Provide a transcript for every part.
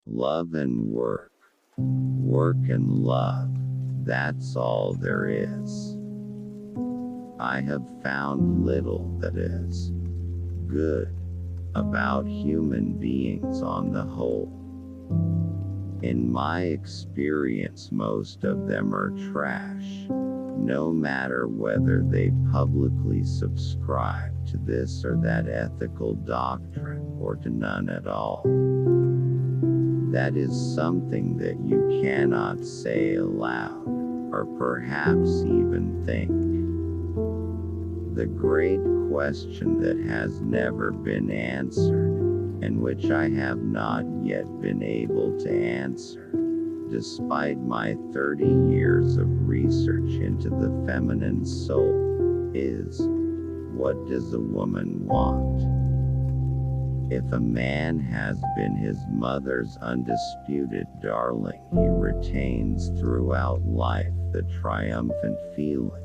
Love and work. Work and love. That's all there is. I have found little that is good about human beings on the whole. In my experience, most of them are trash, no matter whether they publicly subscribe to this or that ethical doctrine or to none at all. That is something that you cannot say aloud, or perhaps even think. The great question that has never been answered, and which I have not yet been able to answer, despite my 30 years of research into the feminine soul, is, what does a woman want? If a man has been his mother's undisputed darling, he retains throughout life the triumphant feeling,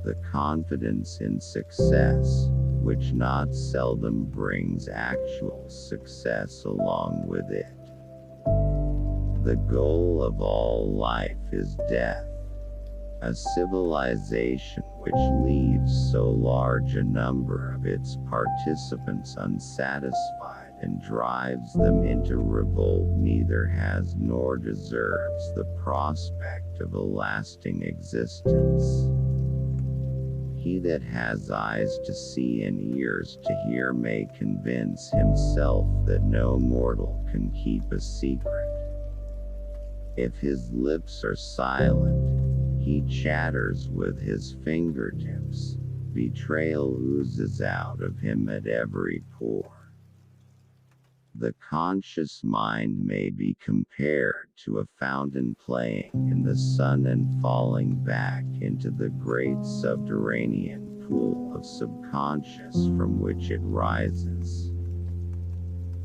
the confidence in success, which not seldom brings actual success along with it. The goal of all life is death. A civilization which leaves so large a number of its participants unsatisfied and drives them into revolt neither has nor deserves the prospect of a lasting existence. He that has eyes to see and ears to hear may convince himself that no mortal can keep a secret. If his lips are silent, he chatters with his fingertips. Betrayal oozes out of him at every pore. The conscious mind may be compared to a fountain playing in the sun and falling back into the great subterranean pool of subconscious from which it rises.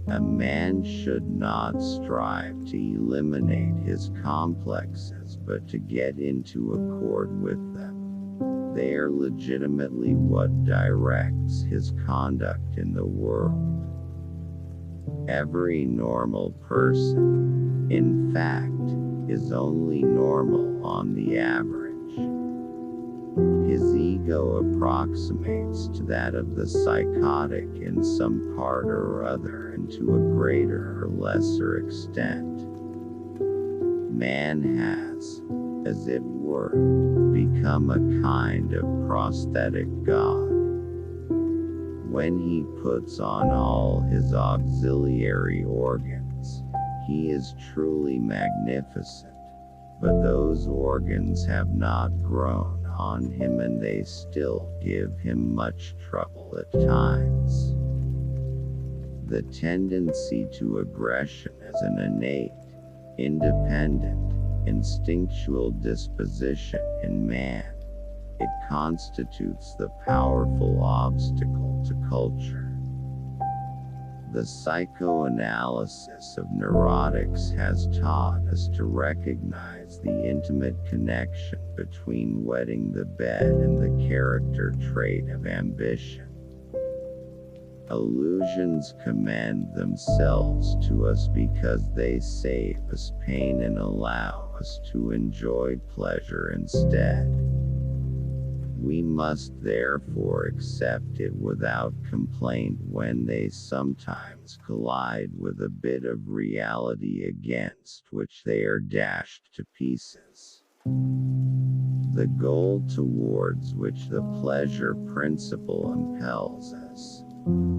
A man should not strive to eliminate his complexes, but to get into accord with them. They are legitimately what directs his conduct in the world. Every normal person, in fact, is only normal on the average. His ego approximates to that of the psychotic in some part or other, and to a greater or lesser extent. Man has, as it were, become a kind of prosthetic god. When he puts on all his auxiliary organs, he is truly magnificent, but those organs have not grown on him and they still give him much trouble at times. The tendency to aggression is an innate, independent, instinctual disposition in man. It constitutes the powerful obstacle to culture. The psychoanalysis of neurotics has taught us to recognize the intimate connection between wetting the bed and the character trait of ambition. Illusions commend themselves to us because they save us pain and allow us to enjoy pleasure instead. We must therefore accept it without complaint when they sometimes collide with a bit of reality against which they are dashed to pieces. The goal towards which the pleasure principle impels us,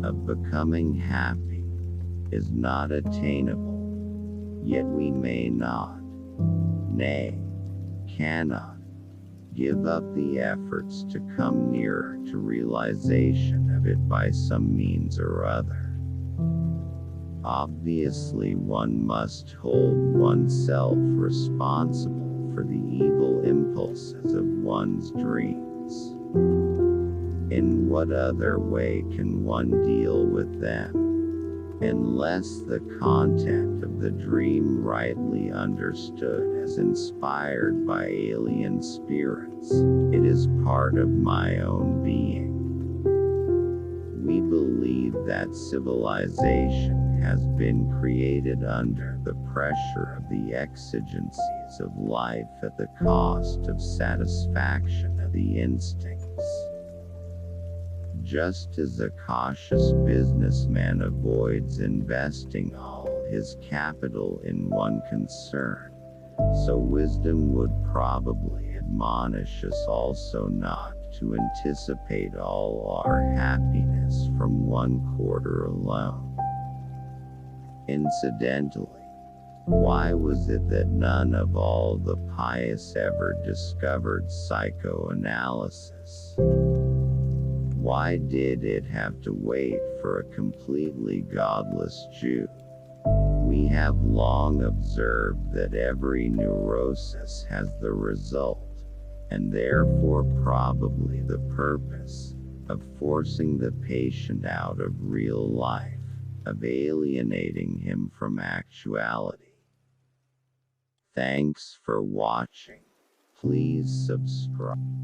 of becoming happy, is not attainable, yet we may not, nay, cannot, give up the efforts to come nearer to realization of it by some means or other. Obviously, one must hold oneself responsible for the evil impulses of one's dreams. In what other way can one deal with them? Unless the content of the dream rightly understood as inspired by alien spirits, it is part of my own being. We believe that civilization has been created under the pressure of the exigencies of life at the cost of satisfaction of the instincts. Just as a cautious businessman avoids investing all his capital in one concern, so wisdom would probably admonish us also not to anticipate all our happiness from one quarter alone. Incidentally, why was it that none of all the pious ever discovered psychoanalysis? Why did it have to wait for a completely godless Jew? We have long observed that every neurosis has the result, and therefore probably the purpose, of forcing the patient out of real life, of alienating him from actuality. Thanks for watching. Please subscribe.